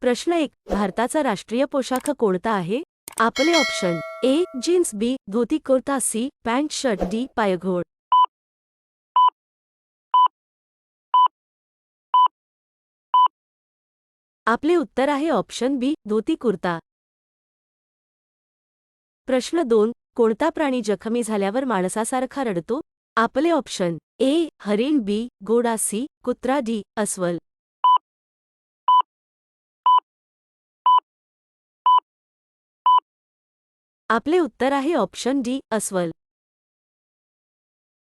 प्रश्न 1. भारताचा राष्ट्रीय पोशाख कोणता आहे? आपले option: A jeans, B dhoti kurta, C pant shirt, D पायघोळ. आपले उत्तर आहे ऑप्शन बी धोती कुर्ता. प्रश्न 2. कोणता प्राणी जखमी झाल्यावर माणसासारखा रडतो? आपले ऑप्शन: ए हरिण, बी घोडा, सी कुत्रा, डी अस्वल. आपले उत्तर आहे ऑप्शन डी अस्वल.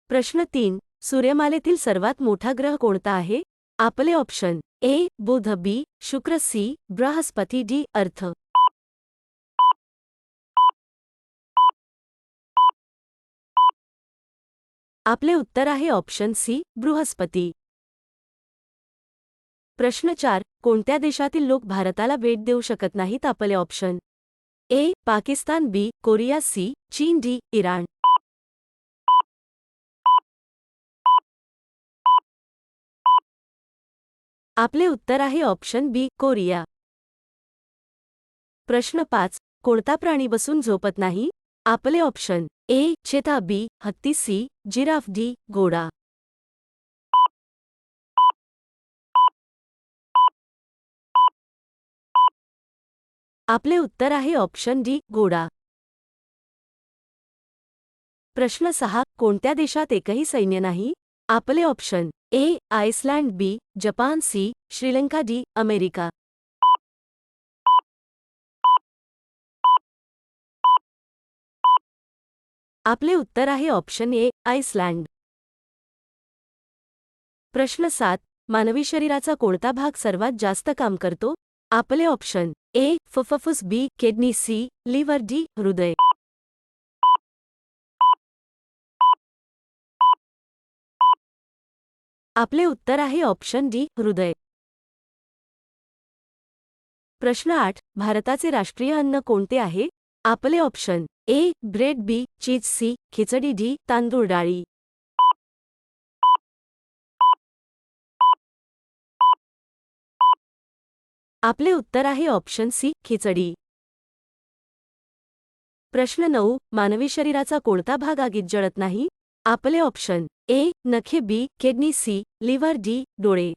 प्रश्न 3. सूर्यमालेतील सर्वात मोठा ग्रह कोणता आहे? आपले ऑप्शन: ए बुध, बी शुक्र, सी बृहस्पती, डी अर्थ. आपले उत्तर आहे ऑप्शन सी बृहस्पती. प्रश्न 4. कोणत्या देशातील लोक भारताला भेट देऊ शकत नाहीत? आपले ऑप्शन: ए पाकिस्तान, बी कोरिया, सी चीन, डी इराण. आपले उत्तर आहे ऑप्शन बी कोरिया. प्रश्न 5. कोणता प्राणी बसून झोपत नाही? आपले ऑप्शन: ए चेता, बी हत्ती, सी जिराफ, डी घोडा. आपले उत्तर आहे ऑप्शन डी घोडा. प्रश्न 6. कोणत्या देशात एकही सैन्य नाही? आपले option: A Iceland, B Japan, C Sri Lanka, D America. आपले उत्तर आहे ऑप्शन ए आइसलँड. प्रश्न 7. मानवी शरीराचा कोणता भाग सर्वात जास्त काम करतो? आपले ऑप्शन: ए फुफ्फुस, बी किडनी, सी लिव्हर, डी हृदय. आपले उत्तर आहे ऑप्शन डी हृदय. प्रश्न 8. भारताचे राष्ट्रीय अन्न कोणते आहे? आपले ऑप्शन: ए ब्रेड, बी चीज, सी खिचडी, डी तांदूळ डाळी. आपले उत्तर आहे ऑप्शन सी खिचडी. प्रश्न 9. मानवी शरीराचा कोणता भाग आगीत जळत नाही? आपले ऑप्शन: ए नखे, बी किडनी, सी लिव्हर, डी डोळे.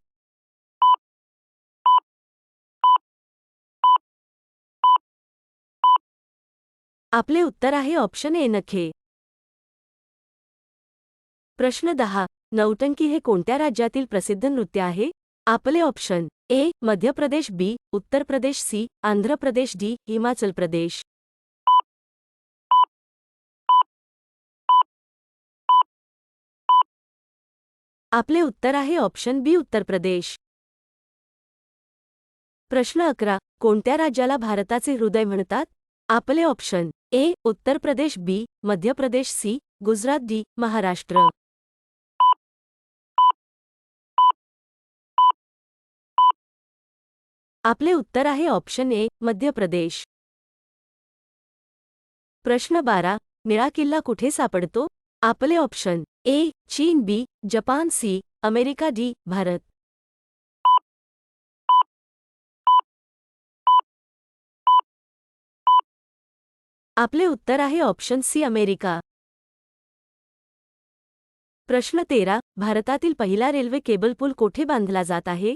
आपले उत्तर आहे ऑप्शन ए नखे. प्रश्न 10. नौटंकी हे कोणत्या राज्यातील प्रसिद्ध नृत्य आहे? आपले ऑप्शन: ए मध्य प्रदेश, बी उत्तर प्रदेश, सी आंध्र प्रदेश, डी हिमाचल प्रदेश. आपले उत्तर आहे ऑप्शन बी उत्तर प्रदेश. प्रश्न 11. कोणत्या राज्याला भारताचे हृदय म्हणतात? आपले ऑप्शन: ए उत्तर प्रदेश, बी मध्य प्रदेश, सी गुजरात, डी महाराष्ट्र. आपले उत्तर आहे ऑप्शन ए मध्य प्रदेश. प्रश्न 12. निळा किल्ला कुठे सापडतो? आपले ऑप्शन: ए चीन, B Japan, C America, D Bharat. आपले उत्तर आहे ऑप्शन सी अमेरिका. प्रश्न 13. भारतातील पहिला रेल्वे केबल पूल कोठे बांधला जात आहे?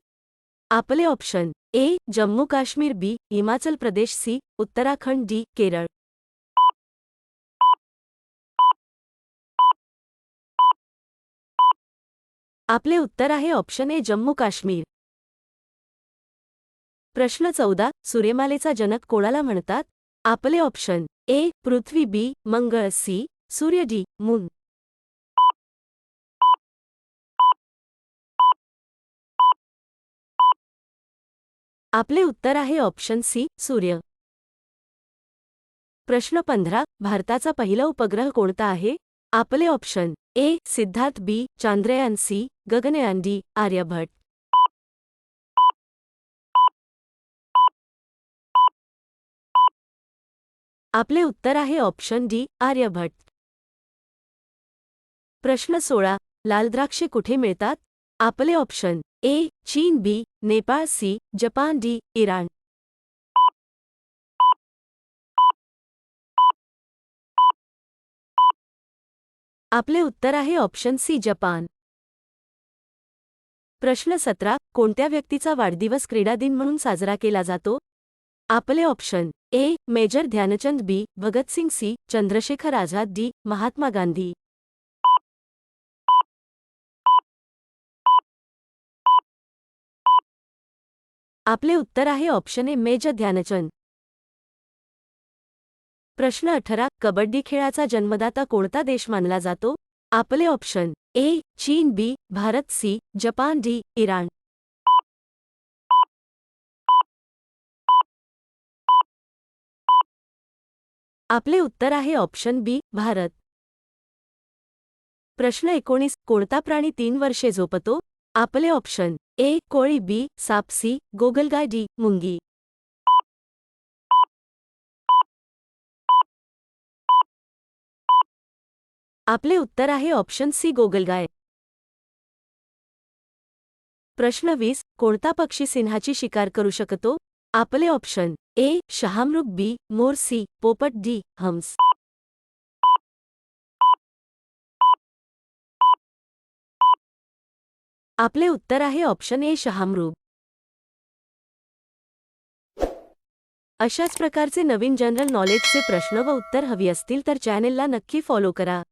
आपले ऑप्शन: ए जम्मू काश्मीर, बी हिमाचल प्रदेश, सी उत्तराखंड, डी केरळ. आपले उत्तर आहे ऑप्शन ए जम्मू काश्मीर. प्रश्न 14. सूर्यमालेचा जनक कोणाला म्हणतात? आपले ऑप्शन: ए पृथ्वी, बी मंगळ, सी सूर्य, डी मून. आपले उत्तर आहे ऑप्शन सी सूर्य. प्रश्न 15. भारताचा पहिला उपग्रह कोणता आहे? आपले ऑप्शन: ए सिद्धार्थ, बी चांद्रयान, सी गगनयान, डी आर्यभट्ट. आपले उत्तर आहे ऑप्शन डी आर्यभट्ट. प्रश्न 16. लाल द्राक्षे कुठे मिळतात? आपले ऑप्शन: ए चीन, B Nepal, C Japan, D इराण. आपले उत्तर आहे ऑप्शन सी जपान. प्रश्न 17. कोणत्या व्यक्तीचा वाढदिवस क्रीडा दिन म्हणून साजरा केला जातो? आपले option A. Major Dhyanchand, B. Bhagat Singh, C. Chandrashekhar Azad, D. Mahatma Gandhi. आपले उत्तर आहे ऑप्शन ए. मेजर ध्यानचंद. प्रश्न 18. कबड्डी खेळाचा जन्मदाता कोणता देश मानला जातो? आपले ऑप्शन ए. चीन, B. Bharat, C. Japan, D. इराण. आपले उत्तर आहे ऑप्शन बी. भारत. प्रश्न 19. कोणता प्राणी 3 वर्षे झोपतो? आपले ऑप्शन ए. कोळी, बी. साप, सी. गोगलगाय, डी. मुंगी. आपले उत्तर आहे ऑप्शन सी. गोगलगाय. प्रश्न 20. कोणता पक्षी सिंहाची शिकार करू शकतो? आपले ऑप्शन ए. शहामृग, बी. मोर, सी. पोपट, डी. हंस. आपले उत्तर आहे ऑप्शन ए. शहामृग. अशाच प्रकारचे नवीन जनरल नॉलेजचे प्रश्न व उत्तर हवी असतील तर चॅनेलला नक्की फॉलो करा.